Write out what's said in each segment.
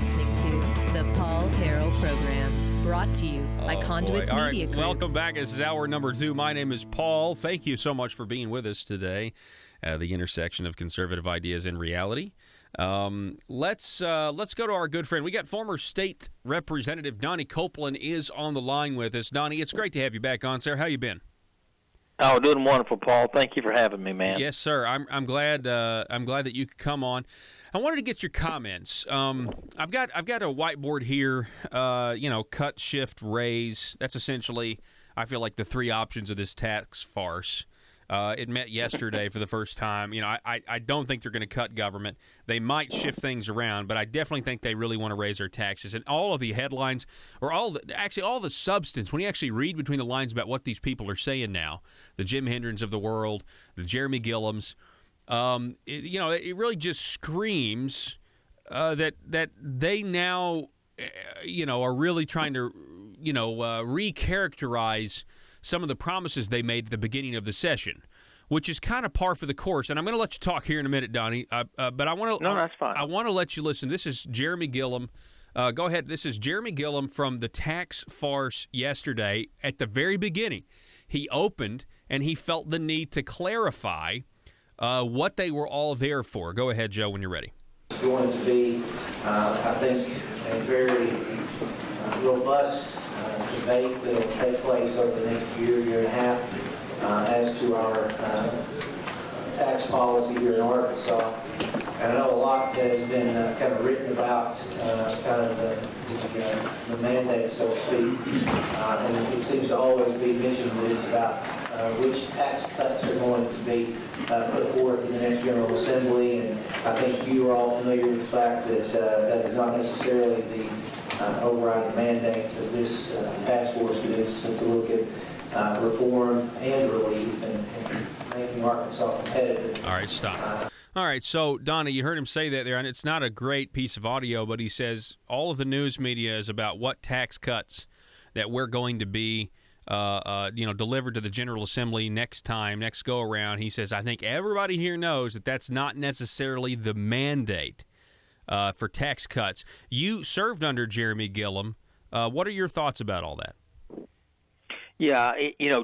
listening to the Paul Harrell Program, brought to you by Conduit Media Group. Welcome back. This is hour number 2. My name is Paul. Thank you so much for being with us today. The intersection of conservative ideas and reality. Let's go to our good friend. We got former state representative Donnie Copeland is on the line with us. Donnie, it's great to have you back on, sir. How you been? Oh, doing wonderful, Paul. Thank you for having me, man. Yes, sir. I'm glad that you could come on. I wanted to get your comments. I've got a whiteboard here. Cut, shift, raise. That's essentially, I feel like, the 3 options of this tax farce. It met yesterday for the first time. I don't think they're going to cut government. They might shift things around, but I definitely think they really want to raise their taxes. And all of the headlines, or all the substance, when you actually read between the lines about what these people are saying now, the Jim Hendrens of the world, the Jeremy Gillums, it really just screams that they now, are really trying to, recharacterize some of the promises they made at the beginning of the session, which is kind of par for the course. And I'm going to let you talk here in a minute, Donnie. But I want to. No, that's fine. I want to let you listen. This is Jeremy Gillum. Go ahead. This is Jeremy Gillum from the Tax Farce yesterday. At the very beginning, he opened and he felt the need to clarify what they were all there for. Go ahead, Joe, when you're ready. It's going to be, I think, a very robust debate that will take place over the next year and a half as to our tax policy here in Arkansas. And I know a lot has been kind of written about the mandate, so to speak, and it seems to always be mentioned that it's about which tax cuts are going to be put forth in the next General Assembly. And I think you are all familiar with the fact that that is not necessarily the overriding mandate of this task force. It is to look at reform and relief and making Arkansas competitive. All right, stop. All right, so, Donnie, you heard him say that there, and it's not a great piece of audio, but he says all of the news media is about what tax cuts that we're going to be delivered to the General Assembly next go-around. He says, I think everybody here knows that that's not necessarily the mandate for tax cuts. You served under Jeremy Gillum. What are your thoughts about all that? Yeah,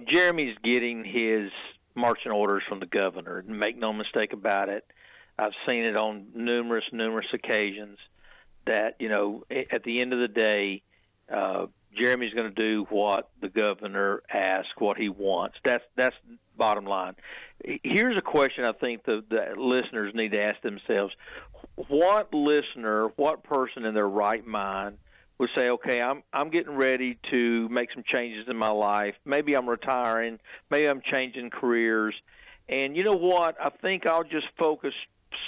Jeremy's getting his marching orders from the governor. Make no mistake about it. I've seen it on numerous occasions that, at the end of the day, Jeremy's going to do what the governor asks, what he wants. That's bottom line. Here's a question I think the listeners need to ask themselves. What listener, what person in their right mind would say, okay, I'm getting ready to make some changes in my life. Maybe I'm retiring. Maybe I'm changing careers. And you know what? I think I'll just focus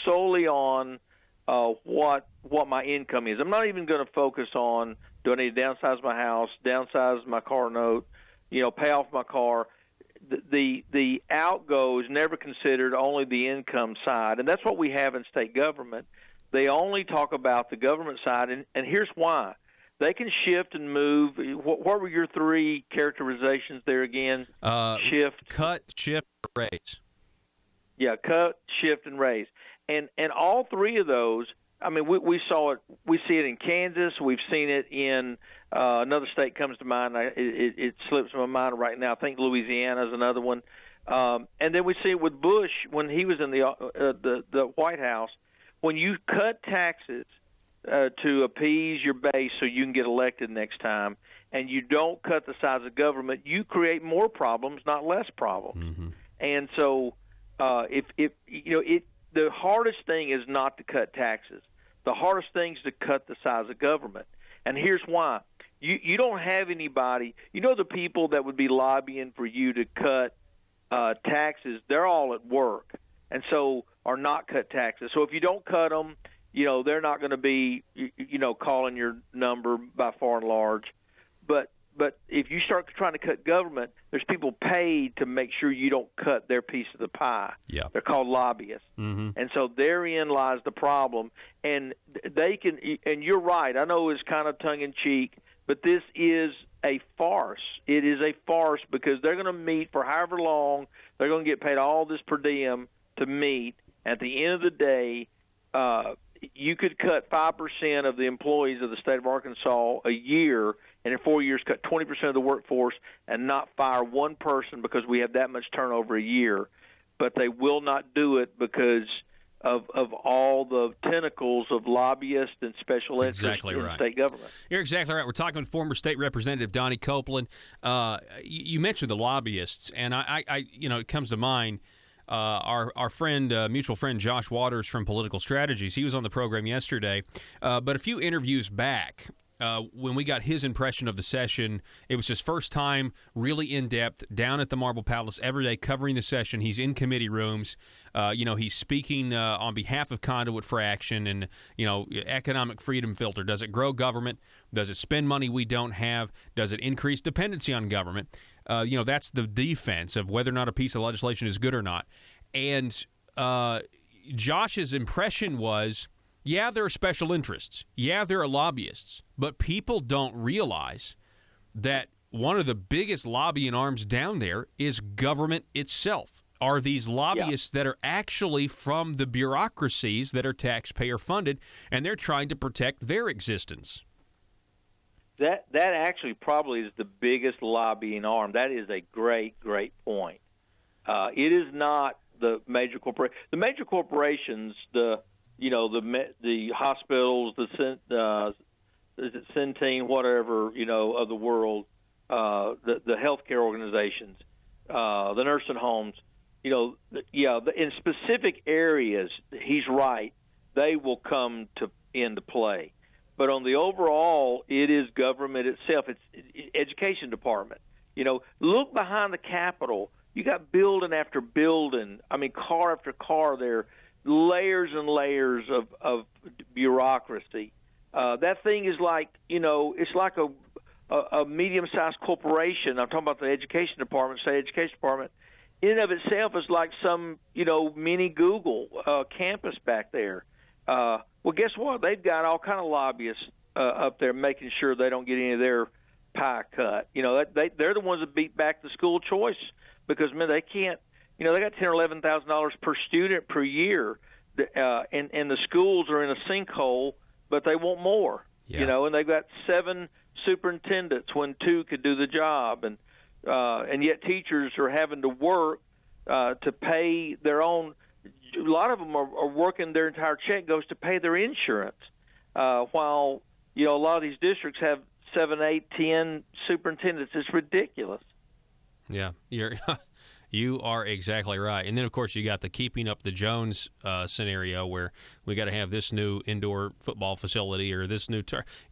solely on what my income is. I'm not even going to focus on, do I need to downsize my house, downsize my car note, pay off my car. The outgo is never considered only the income side, and that's what we have in state government. They only talk about the government side, and here's why. They can shift and move. What were your 3 characterizations there again? Shift. Cut, shift, raise. Yeah, cut, shift, and raise. And all 3 of those, I mean, we saw it. We see it in Kansas. We've seen it in another state comes to mind. It slips my mind right now. I think Louisiana is another one. And then we see it with Bush when he was in the White House. When you cut taxes to appease your base so you can get elected next time, and you don't cut the size of government, you create more problems, not less problems. Mm-hmm. And so, the hardest thing is not to cut taxes. The hardest thing is to cut the size of government. And here's why. You don't have anybody, the people that would be lobbying for you to cut taxes, they're all at work, and so are not cut taxes. So if you don't cut them, they're not going to be, calling your number by far and large. But if you start trying to cut government, there's people paid to make sure you don't cut their piece of the pie. Yeah. They're called lobbyists. Mm-hmm. And so therein lies the problem. And they can, and you're right, I know it's kind of tongue-in-cheek, but this is a farce. It is a farce because they're going to meet for however long. They're going to get paid all this per diem to meet. At the end of the day, you could cut 5% of the employees of the state of Arkansas a year, and in 4 years cut 20% of the workforce and not fire one person because we have that much turnover a year. But they will not do it because of all the tentacles of lobbyists and special interests in state government. You're exactly right. We're talking with former state representative Donnie Copeland. You mentioned the lobbyists, and I it comes to mind our friend, mutual friend Josh Waters from Political Strategies. He was on the program yesterday, but a few interviews back, when we got his impression of the session, it was his first time really in-depth down at the Marble Palace every day covering the session. He's in committee rooms. He's speaking on behalf of Conduit for Action and, economic freedom filter. Does it grow government? Does it spend money we don't have? Does it increase dependency on government? That's the defense of whether or not a piece of legislation is good or not. And Josh's impression was, yeah, there are special interests. Yeah, there are lobbyists. But people don't realize that one of the biggest lobbying arms down there is government itself. Are these lobbyists that are actually from the bureaucracies that are taxpayer funded, and they're trying to protect their existence. That actually probably is the biggest lobbying arm. That is a great point. It is not the major corporations. The major corporations, the hospitals, is it Centene, whatever, of the world, the healthcare organizations, the nursing homes, in specific areas, he's right, they will come into play. But on the overall, it is government itself. It's education department. Look behind the Capitol. You got building after building. I mean, car after car there. Layers and layers of bureaucracy. That thing is like, it's like a medium-sized corporation. I'm talking about the education department, state education department. In and of itself is like some, mini Google campus back there. Well, guess what? They've got all kind of lobbyists up there making sure they don't get any of their pie cut. They're the ones that beat back the school choice because, man, they can't. They got $10,000 or $11,000 per student per year, and the schools are in a sinkhole, but they want more. Yeah. And they've got 7 superintendents when 2 could do the job, and yet teachers are having to work to pay their own. A lot of them are working, their entire check goes to pay their insurance, while a lot of these districts have 7, 8, 10 superintendents. It's ridiculous. Yeah, you are exactly right. And then, of course, you got the keeping up the Jones scenario where we got to have this new indoor football facility or this new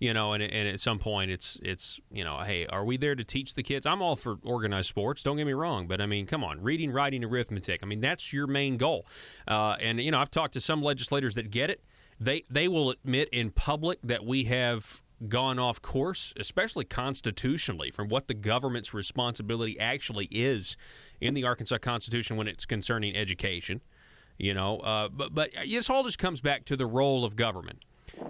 and at some point it's hey, are we there to teach the kids? I'm all for organized sports, don't get me wrong, but I mean, come on, reading, writing, arithmetic. I mean, that's your main goal. And I've talked to some legislators that get it. They will admit in public that we have gone off course, especially constitutionally, from what the government's responsibility actually is in the Arkansas Constitution when it's concerning education. But this all just comes back to the role of government,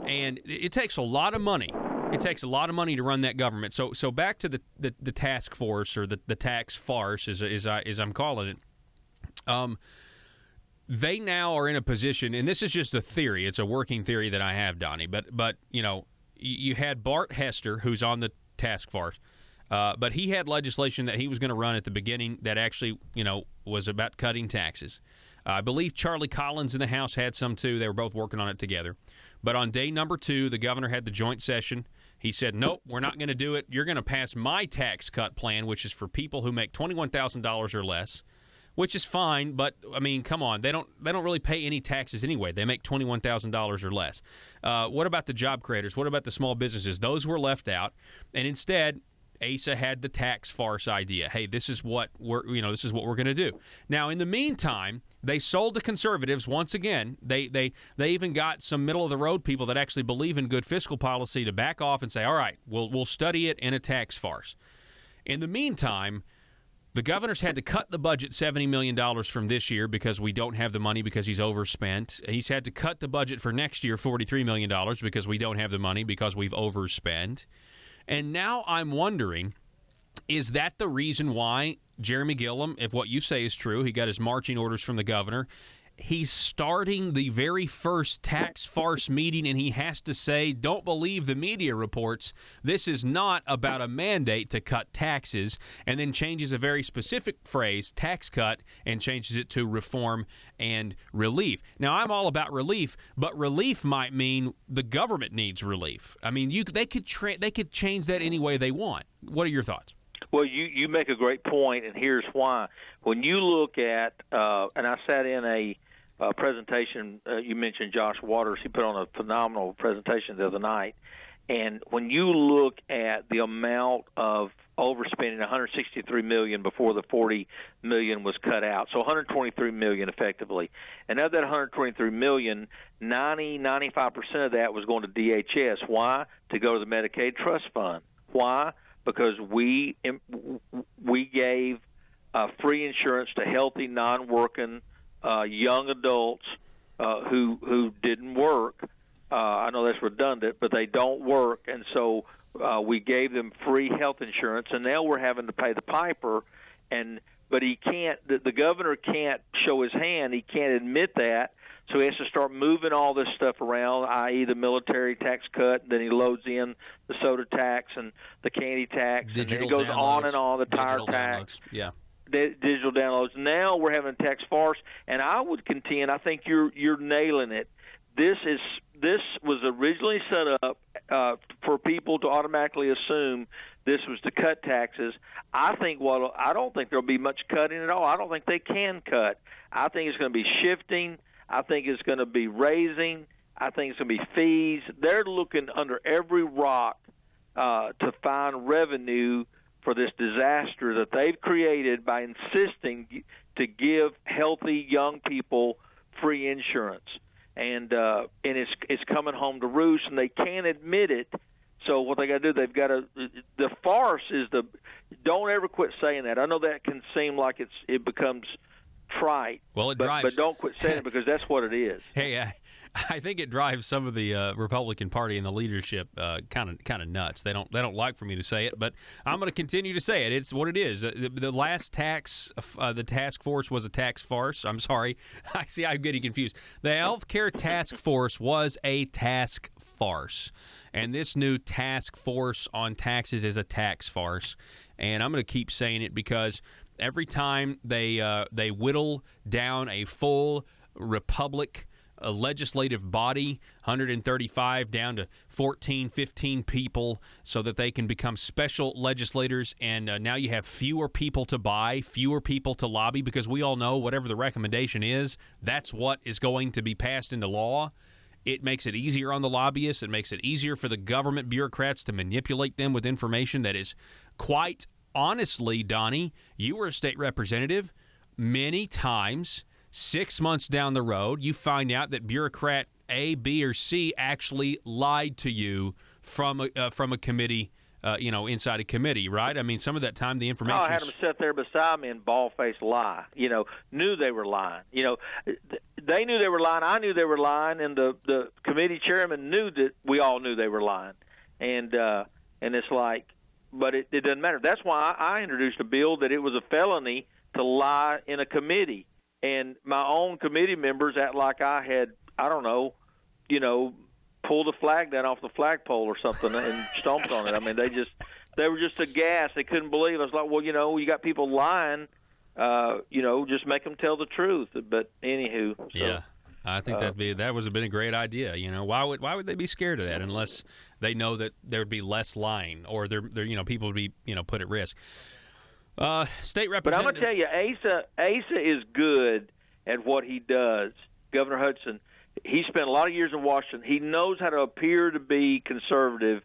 and it takes a lot of money. It takes a lot of money to run that government. So back to the task force or the tax farce, as I'm calling it. They now are in a position, and this is just a theory. It's a working theory that I have, Donnie. But you had Bart Hester, who's on the task force, but he had legislation that he was going to run at the beginning that actually, was about cutting taxes. I believe Charlie Collins in the House had some too. They were both working on it together. But on day number 2, the governor had the joint session. He said, nope, we're not going to do it. You're going to pass my tax cut plan, which is for people who make $21,000 or less, which is fine, but I mean, come on, they don't really pay any taxes anyway. They make $21,000 or less. What about the job creators? What about the small businesses? Those were left out, and instead, Asa had the tax farce idea. Hey, this is what we're going to do. Now, in the meantime, they sold the conservatives once again. They even got some middle of the road people that actually believe in good fiscal policy to back off and say, all right, we'll study it in a tax farce. In the meantime, the governor's had to cut the budget $70 million from this year because we don't have the money because he's overspent. He's had to cut the budget for next year $43 million because we don't have the money because we've overspent. And now I'm wondering, is that the reason why Jeremy Gillum, if what you say is true, he got his marching orders from the governor, he's starting the very first tax farce meeting, and he has to say, don't believe the media reports. This is not about a mandate to cut taxes, and then changes a very specific phrase, tax cut, and changes it to reform and relief. Now, I'm all about relief, but relief might mean the government needs relief. I mean, they could change that any way they want. What are your thoughts? Well, you make a great point, and here's why. When you look at, and I sat in a presentation, you mentioned Josh Waters. He put on a phenomenal presentation the other night. And when you look at the amount of overspending, $163 million before the $40 million was cut out, so $123 million effectively. And of that $123 million, 95% of that was going to DHS. Why? To go to the Medicaid Trust Fund. Why? Because we gave free insurance to healthy, non-working young adults who didn't work. I know that's redundant, but they don't work, and so we gave them free health insurance, and now we're having to pay the piper. But he can't. The governor can't show his hand. He can't admit that. So he has to start moving all this stuff around, i.e. the military tax cut, then he loads in the soda tax and the candy tax, and then it goes on and on, the tire tax. Yeah. Digital downloads. Now we're having a tax farce, and I would contend, I think you're nailing it. This was originally set up for people to automatically assume this was to cut taxes. I don't think there'll be much cutting at all. I don't think they can cut. I think it's going to be shifting. I think it's going to be raising. I think it's going to be fees. They're looking under every rock to find revenue for this disaster that they've created by insisting to give healthy young people free insurance. And it's coming home to roost, and they can't admit it. So what they got to do, they've got to. The farce is don't ever quit saying that. I know that can seem like it becomes trite. Well, it drives. But don't quit saying it because that's what it is. Hey, I think it drives some of the Republican Party and the leadership kind of nuts. They don't like for me to say it, but I'm going to continue to say it. It's what it is. The last the task force was a tax farce. I'm sorry. I see. I'm getting confused. The healthcare task force was a task farce, and this new task force on taxes is a tax farce. And I'm going to keep saying it because every time they whittle down a full republic, a legislative body, 135 down to 14, 15 people, so that they can become special legislators, and now you have fewer people to buy, fewer people to lobby, because we all know whatever the recommendation is, that's what is going to be passed into law. It makes it easier on the lobbyists. It makes it easier for the government bureaucrats to manipulate them with information that is quite honestly, Donnie, you were a state representative. Many times, 6 months down the road, you find out that bureaucrat A, B, or C actually lied to you from a committee, inside a committee, right? I mean, some of that time the information. I had them sit there beside me and bald-faced lie. Knew they were lying. They knew they were lying. I knew they were lying, and the committee chairman knew that we all knew they were lying. And it's like. But it doesn't matter. That's why I introduced a bill that it was a felony to lie in a committee. And my own committee members act like I had, I don't know, pulled a flag down off the flagpole or something and stomped on it. I mean, they were just aghast. They couldn't believe it. I was like, well, you got people lying, just make them tell the truth. But anywho. So. Yeah. I think that would have been a great idea. Why would they be scared of that unless they know that there would be less lying or people would be put at risk. State representative. But I'm going to tell you, Asa is good at what he does. Governor Hudson, he spent a lot of years in Washington. He knows how to appear to be conservative,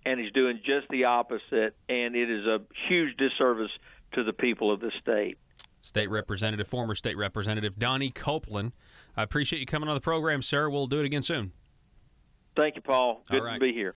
and he's doing just the opposite. And it is a huge disservice to the people of this state. Former state representative Donnie Copeland. I appreciate you coming on the program, sir. We'll do it again soon. Thank you, Paul. Good to be here.